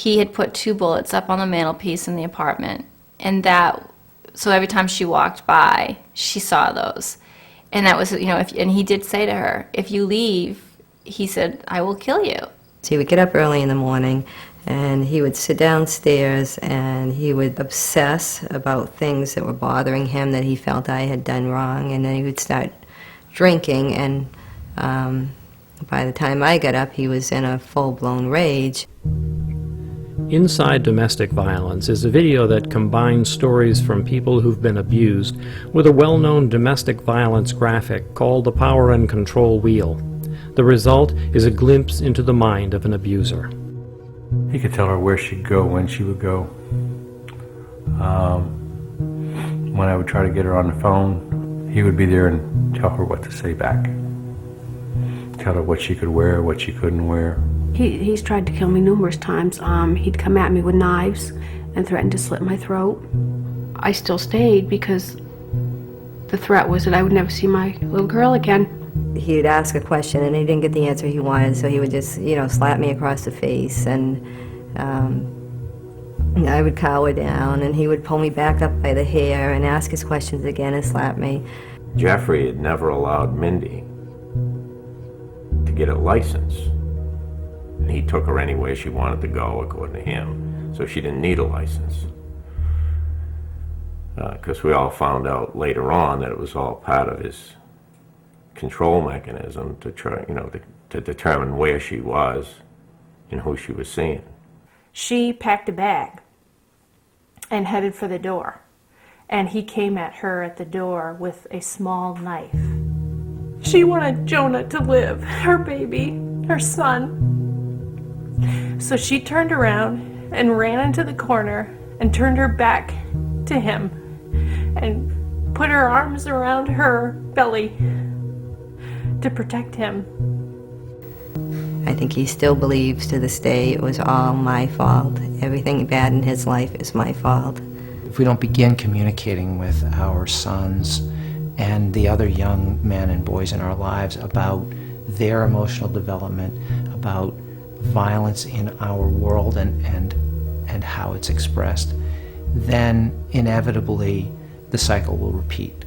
he had put 2 bullets up on the mantelpiece in the apartment, and so every time she walked by, she saw those. And that was, and he did say to her, if you leave, he said, I will kill you. He would get up early in the morning, and he would sit downstairs, and he would obsess about things that were bothering him that he felt I had done wrong, and then he would start drinking, and by the time I got up, he was in a full-blown rage. Inside Domestic Violence is a video that combines stories from people who've been abused with a well-known domestic violence graphic called The Power and Control Wheel. The result is a glimpse into the mind of an abuser. He could tell her where she'd go, when she would go. When I would try to get her on the phone, he would be there and tell her what to say back. Tell her what she could wear, what she couldn't wear. He's tried to kill me numerous times. He'd come at me with knives and threatened to slit my throat. I still stayed because the threat was that I would never see my little girl again. He'd ask a question and he didn't get the answer he wanted, so he would just, slap me across the face, and I would cower down, and he would pull me back up by the hair and ask his questions again and slap me. Jeffrey had never allowed Mindy to get a license. And he took her anywhere she wanted to go, according to him, so she didn't need a license. Because we all found out later on that it was all part of his control mechanism to try, to determine where she was and who she was seeing. She packed a bag and headed for the door, and he came at her at the door with a small knife. She wanted Jonah to live, her baby, her son. So she turned around and ran into the corner and turned her back to him and put her arms around her belly to protect him. I think he still believes to this day it was all my fault. Everything bad in his life is my fault. If we don't begin communicating with our sons and the other young men and boys in our lives about their emotional development, about violence in our world and how it's expressed, then inevitably the cycle will repeat.